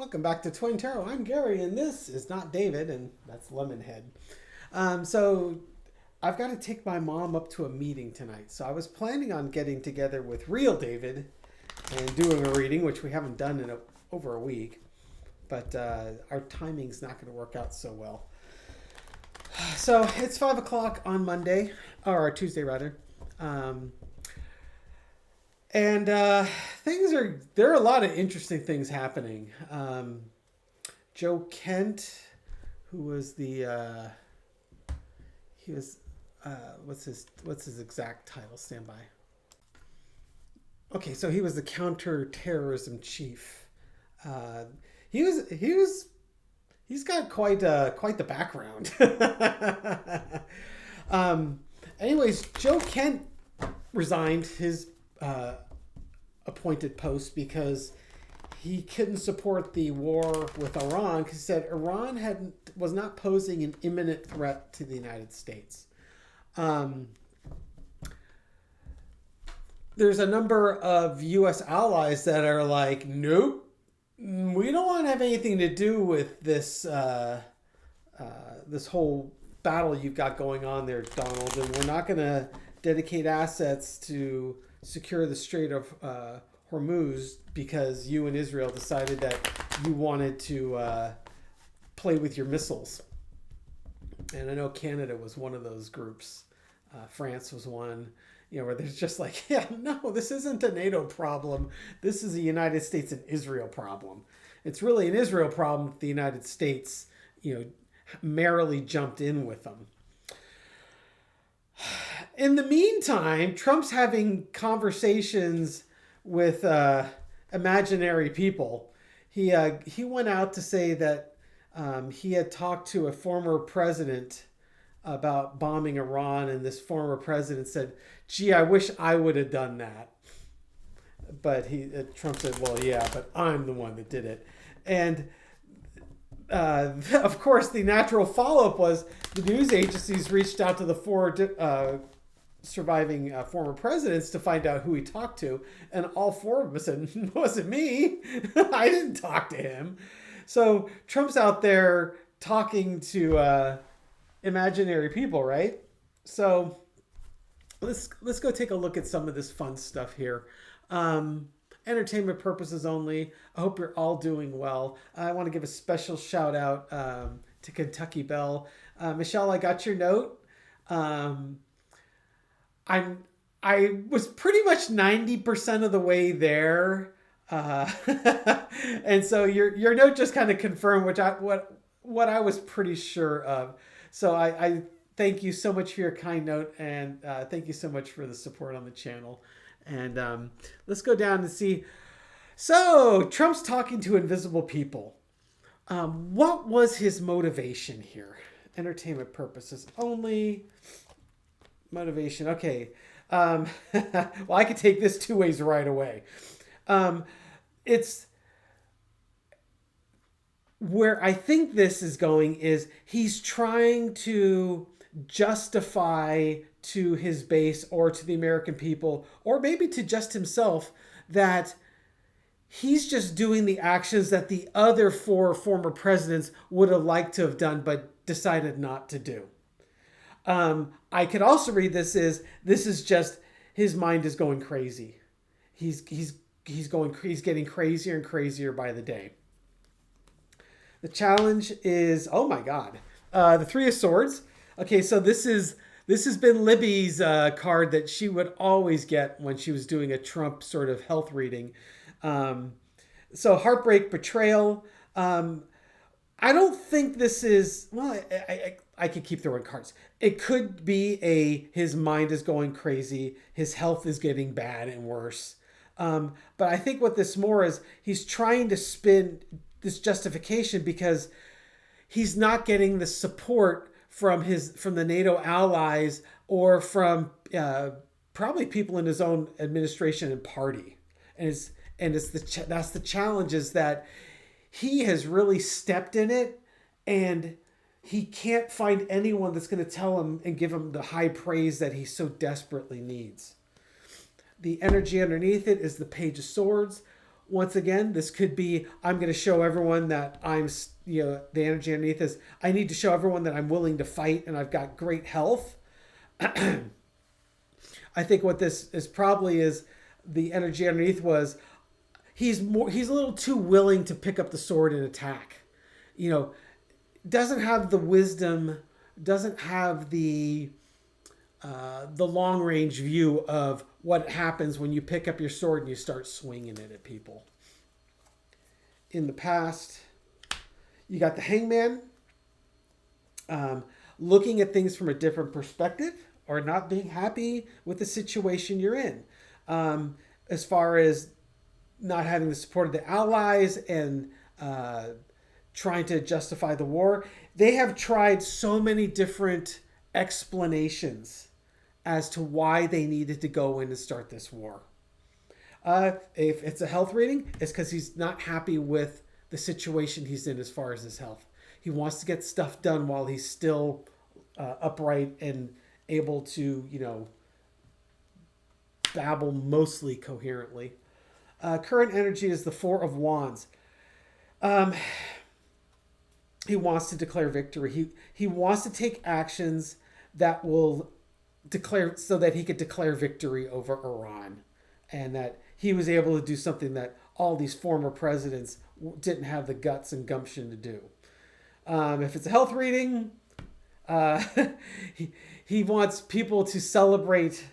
Welcome back to Twin Tarot. I'm Gary, and this is not David, and that's Lemonhead. So I've got to take my mom up to a meeting tonight. So I was planning on getting together with real David and doing a reading, which we haven't done in over a week. But our timing's not going to work out so well. So it's 5 o'clock on Monday, or Tuesday rather. And there are a lot of interesting things happening. Joe Kent, who was what's his exact title? Stand by. Okay, so he was the counterterrorism chief. He's got quite the background. Anyways, Joe Kent resigned his appointed post because he couldn't support the war with Iran because he said Iran was not posing an imminent threat to the United States. There's a number of U.S. allies that are like, nope, we don't want to have anything to do with this this whole battle you've got going on there, Donald, and we're not going to dedicate assets to secure the Strait of Hormuz because you and Israel decided that you wanted to play with your missiles. And I know Canada was one of those groups. France was one, where there's just like, yeah, no, this isn't a NATO problem. This is a United States and Israel problem. It's really an Israel problem that the United States, merrily jumped in with them. In the meantime, Trump's having conversations with imaginary people. He went out to say that he had talked to a former president about bombing Iran, and this former president said, "Gee, I wish I would have done that." But Trump said, "Well, yeah, but I'm the one that did it." And of course, the natural follow-up was the news agencies reached out to the four surviving former presidents to find out who he talked to, and all four of them said, "It wasn't me. I didn't talk to him." So Trump's out there talking to imaginary people, right? So let's go take a look at some of this fun stuff here. Entertainment purposes only. I hope you're all doing well. I want to give a special shout out to Kentucky Belle. Michelle, I got your note. I was pretty much 90% of the way there. And so your note just kind of confirmed what I was pretty sure of. So I thank you so much for your kind note, and thank you so much for the support on the channel. And let's go down and see. So Trump's talking to invisible people. What was his motivation here? Entertainment purposes only. Motivation. Okay. Well, I could take this two ways right away. It's where I think this is going is he's trying to justify to his base or to the American people, or maybe to just himself, that he's just doing the actions that the other four former presidents would have liked to have done but decided not to do. I could also read this is just his mind is going crazy. He's getting crazier and crazier by the day. The challenge is, oh my God, the Three of Swords. Okay, so this has been Libby's card that she would always get when she was doing a Trump sort of health reading. So heartbreak, betrayal. I don't think this is, well, I could keep throwing cards. It could be his mind is going crazy. His health is getting bad and worse. But I think what this more is, he's trying to spin this justification because he's not getting the support from the NATO allies or from probably people in his own administration and party. That's the challenge, is that he has really stepped in it, and he can't find anyone that's going to tell him and give him the high praise that he so desperately needs. The energy underneath it is the Page of Swords. once again, this could be, I'm going to show everyone that the energy underneath is, I need to show everyone that I'm willing to fight and I've got great health. I think what this is probably is the energy underneath was he's a little too willing to pick up the sword and attack. Doesn't have the wisdom, doesn't have the long range view of what happens when you pick up your sword and you start swinging it at people. In the past, you got the Hangman, looking at things from a different perspective or not being happy with the situation you're in. As far as not having the support of the Allies and trying to justify the war. They have tried so many different explanations as to why they needed to go in and start this war. If it's a health reading, it's because he's not happy with the situation he's in as far as his health. He wants to get stuff done while he's still upright and able to, babble mostly coherently. Current energy is the Four of Wands. He wants to declare victory. He wants to take actions that will declare, so that he could declare victory over Iran, and that he was able to do something that all these former presidents didn't have the guts and gumption to do. If it's a health reading, he wants people to celebrate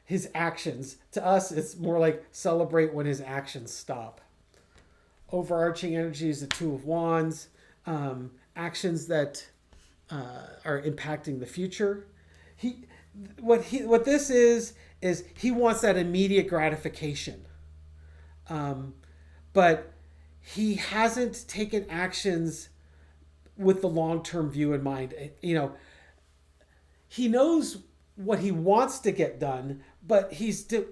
his actions. To us, it's more like celebrate when his actions stop. Overarching energy is the Two of Wands. Actions that are impacting the future. What this is he wants that immediate gratification. But he hasn't taken actions with the long-term view in mind. He knows what he wants to get done, but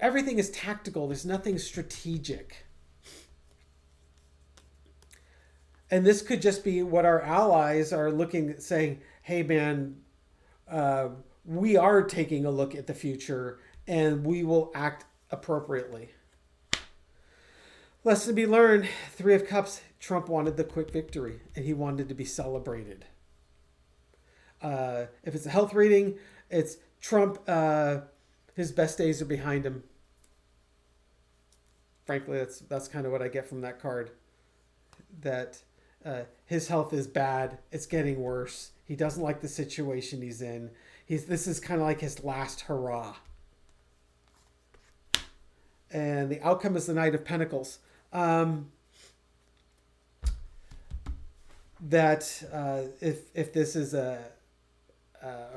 everything is tactical. There's nothing strategic. And this could just be what our allies are looking at, saying, hey, man, we are taking a look at the future and we will act appropriately. Lesson to be learned, Three of Cups, Trump wanted the quick victory and he wanted to be celebrated. If it's a health reading, it's Trump, his best days are behind him. Frankly, that's kind of what I get from that card. That his health is bad. It's getting worse. He doesn't like the situation he's in. This is kind of like his last hurrah. And the outcome is the Knight of Pentacles. If this is a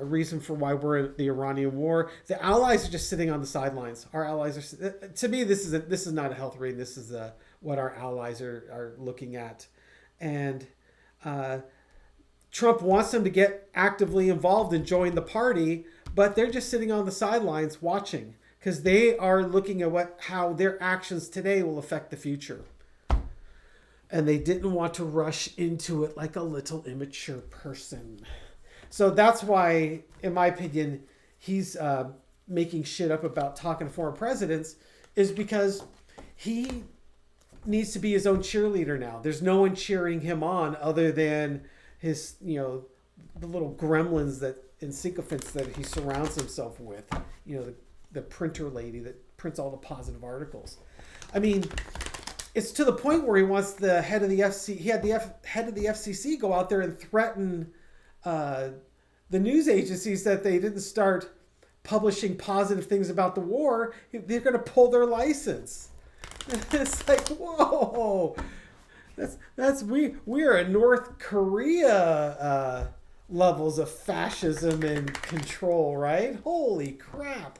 reason for why we're in the Iranian war, the allies are just sitting on the sidelines. Our allies are, to me, this is not a health reading. This is what our allies are looking at. And Trump wants them to get actively involved and join the party, but they're just sitting on the sidelines watching because they are looking at how their actions today will affect the future. And they didn't want to rush into it like a little immature person. So that's why, in my opinion, he's making shit up about talking to foreign presidents, is because he needs to be his own cheerleader now. There's no one cheering him on other than his, the little gremlins and sycophants that he surrounds himself with. The printer lady that prints all the positive articles. I mean, it's to the point where he wants the head of the FCC. He had the head of the FCC go out there and threaten the news agencies that they didn't start publishing positive things about the war. They're going to pull their license. It's like, whoa, we are at North Korea levels of fascism and control, right? Holy crap!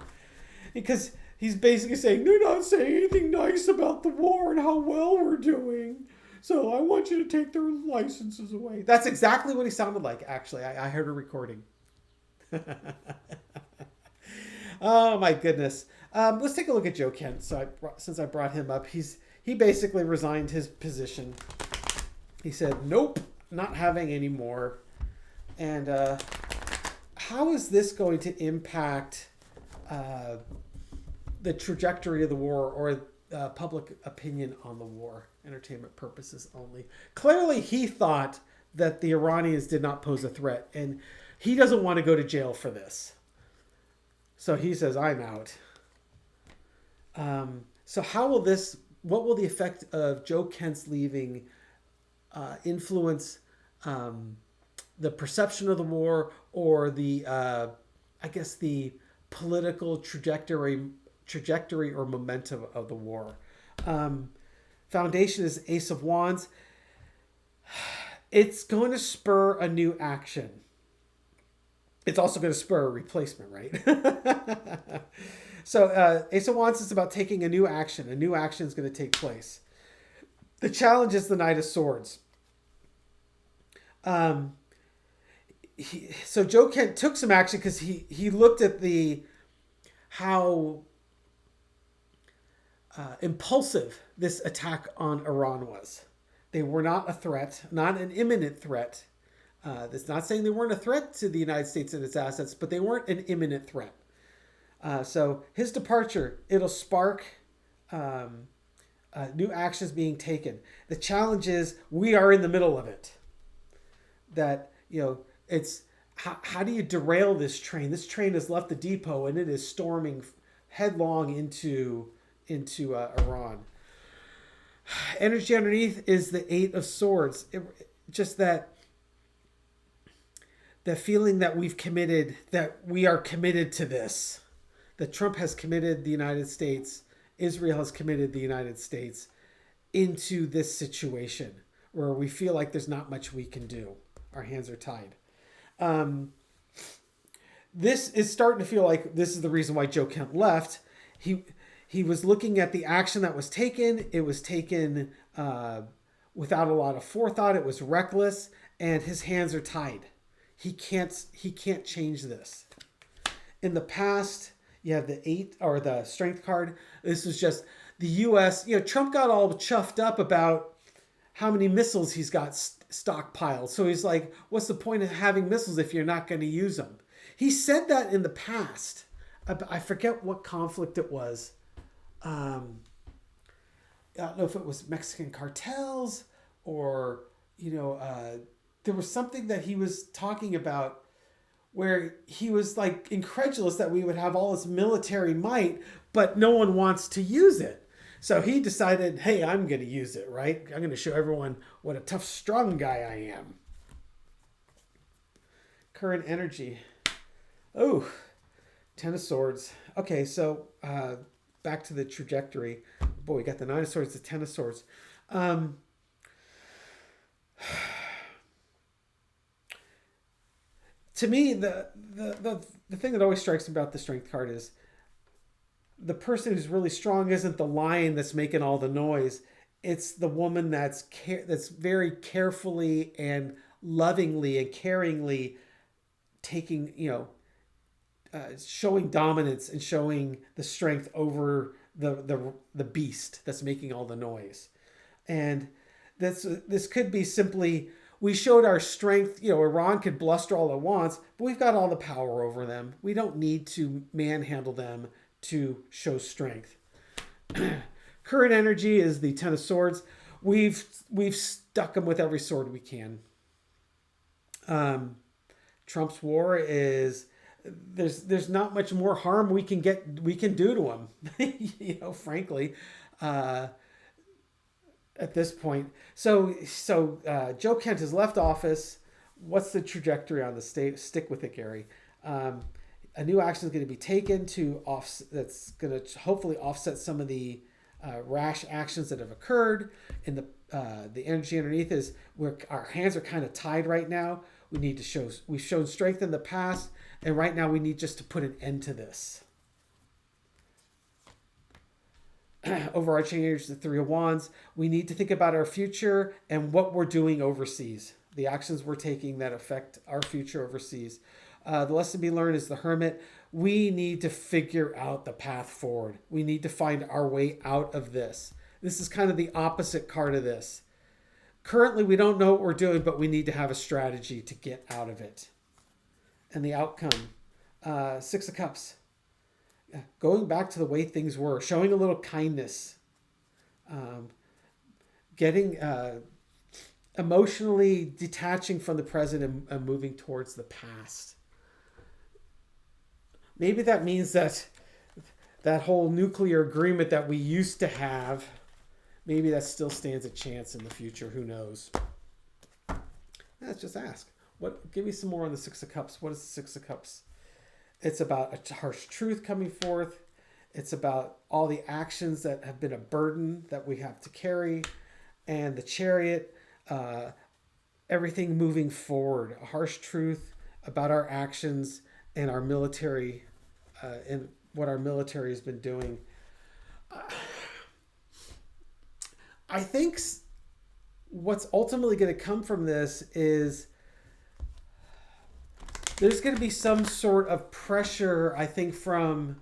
Because he's basically saying they're not saying anything nice about the war and how well we're doing. So I want you to take their licenses away. That's exactly what he sounded like, actually. I heard a recording. Oh, my goodness. Let's take a look at Joe Kent. Since I brought him up, he basically resigned his position. He said, nope, not having any more. And how is this going to impact the trajectory of the war, or public opinion on the war, entertainment purposes only. Clearly, he thought that the Iranians did not pose a threat, and he doesn't want to go to jail for this. So he says, "I'm out." So how will this? What will the effect of Joe Kent's leaving influence the perception of the war, or the I guess the political trajectory or momentum of the war? Foundation is Ace of Wands. It's going to spur a new action. It's also going to spur a replacement, right? So Ace of Wands is about taking a new action. A new action is going to take place. The challenge is the Knight of Swords. So Joe Kent took some action because he looked at how impulsive this attack on Iran was. They were not a threat, not an imminent threat. That's not saying they weren't a threat to the United States and its assets, but they weren't an imminent threat. So his departure, it'll spark new actions being taken. The challenge is we are in the middle of it. That, it's how do you derail this train? This train has left the depot and it is storming headlong into Iran. Energy underneath is the Eight of Swords. Just that the feeling that we are committed to this. That Trump has committed the United States, Israel has committed the United States into this situation where we feel like there's not much we can do. Our hands are tied. This is starting to feel like this is the reason why Joe Kent left. He was looking at the action that was taken. It was taken without a lot of forethought. It was reckless, and his hands are tied. He can't change this. In the past, you have the 8 or the Strength card. This was just the U.S. Trump got all chuffed up about how many missiles he's got stockpiled. So he's like, what's the point of having missiles if you're not going to use them? He said that in the past. I forget what conflict it was. I don't know if it was Mexican cartels or, there was something that he was talking about where he was like incredulous that we would have all this military might, but no one wants to use it. So he decided, hey, I'm going to use it, right? I'm going to show everyone what a tough, strong guy I am. Current energy. Oh, Ten of Swords. Okay, so back to the trajectory. Boy, we got the Nine of Swords, the Ten of Swords. To me, the thing that always strikes me about the Strength card is the person who's really strong isn't the lion that's making all the noise. It's the woman that's very carefully and lovingly and caringly taking, showing dominance and showing the strength over the beast that's making all the noise. And this could be simply, we showed our strength. Iran could bluster all it wants, but we've got all the power over them. We don't need to manhandle them to show strength. Current energy is the Ten of Swords. We've stuck them with every sword we can. Trump's war is there's not much more harm we can do to him. Frankly, at this point. So Joe Kent has left office. What's the trajectory on the state? Stick with it, Gary. A new action is going to be taken that's going to hopefully offset some of the rash actions that have occurred. And the energy underneath is our hands are kind of tied right now. We've shown strength in the past, and right now we need just to put an end to this. Overarching energy is the Three of Wands. We need to think about our future and what we're doing overseas. The actions we're taking that affect our future overseas. The lesson to be learned is the Hermit. We need to figure out the path forward. We need to find our way out of this. This is kind of the opposite card of this. Currently, we don't know what we're doing, but we need to have a strategy to get out of it. And the outcome, Six of Cups. Going back to the way things were, showing a little kindness um, getting emotionally detaching from the present and moving towards the past. Maybe that means that that whole nuclear agreement that we used to have, maybe that still stands a chance in the future. Who knows? Let's just ask. What? Give me some more on the Six of Cups. What is the Six of Cups? It's about a harsh truth coming forth. It's about all the actions that have been a burden that we have to carry, and the Chariot. Everything moving forward. A harsh truth about our actions and our military, and what our military has been doing. I think what's ultimately going to come from this is there's going to be some sort of pressure, I think, from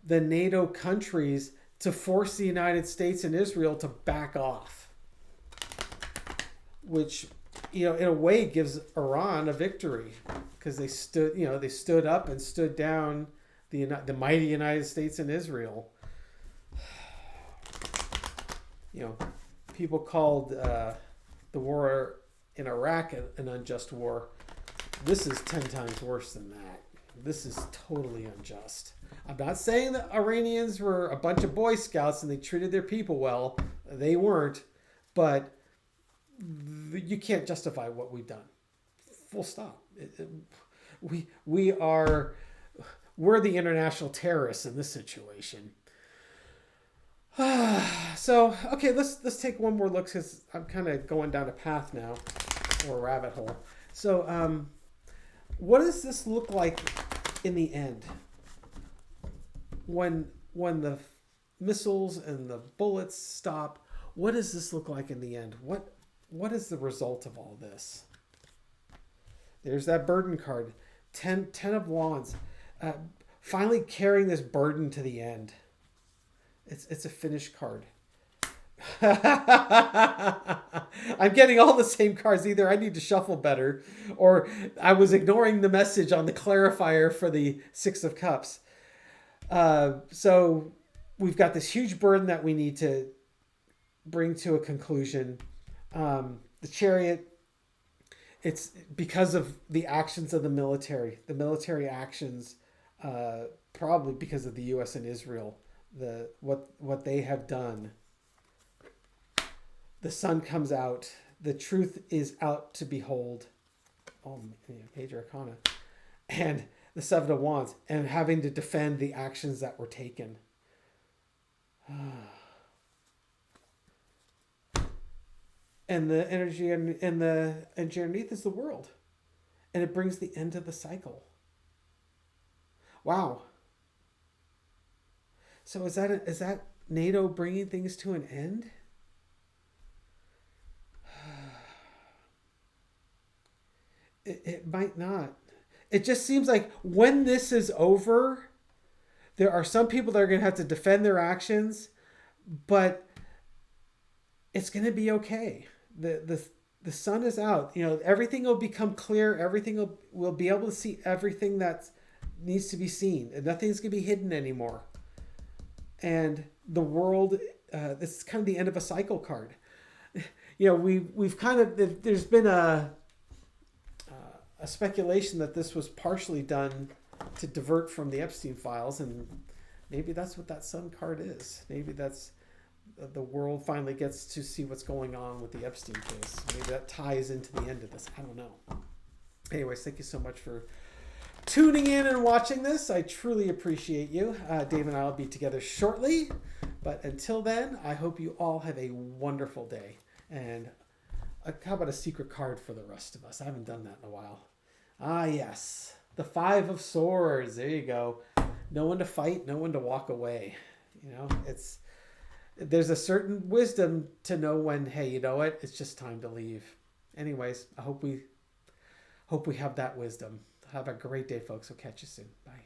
the NATO countries to force the United States and Israel to back off, which, in a way gives Iran a victory, because they stood up and stood down the mighty United States and Israel. People called the war in Iraq an unjust war. This is 10 times worse than that. This is totally unjust. I'm not saying the Iranians were a bunch of Boy Scouts and they treated their people well. They weren't. But you can't justify what we've done. Full stop. We're the international terrorists in this situation. So, okay, let's take one more look, because I'm kind of going down a path now, or a rabbit hole. So, what does this look like in the end? When the missiles and the bullets stop, what does this look like in the end? What is the result of all this? There's that burden card. 10 of Wands. Finally carrying this burden to the end. It's a finished card. I'm getting all the same cards. Either I need to shuffle better, or I was ignoring the message on the clarifier for the Six of Cups. So we've got this huge burden that we need to bring to a conclusion. The Chariot, it's because of the actions of the military actions, probably because of the U.S. and Israel, what they have done. The sun comes out. The truth is out to behold. Oh, Major Arcana. And the Seven of Wands. And having to defend the actions that were taken. And the energy and the energy underneath is the world. And it brings the end of the cycle. Wow. So is that NATO bringing things to an end? It might not. It just seems like when this is over, there are some people that are going to have to defend their actions, but it's going to be okay. The sun is out. Everything will become clear. Everything will be able to see everything that needs to be seen, and nothing's going to be hidden anymore. And the world, this is kind of the end of a cycle card. We've kind of, there's been a speculation that this was partially done to divert from the Epstein files, and maybe that's what that sun card is. Maybe that's the world finally gets to see what's going on with the Epstein case. Maybe that ties into the end of this. I don't know. Anyways, thank you so much for tuning in and watching this. I truly appreciate you. Dave and I will be together shortly, but until then, I hope you all have a wonderful day. And how about a secret card for the rest of us? I haven't done that in a while. Ah, yes. The Five of Swords. There you go. No one to fight, no one to walk away. There's a certain wisdom to know when, hey, you know what? It's just time to leave. Anyways, I hope we have that wisdom. Have a great day, folks. We'll catch you soon. Bye.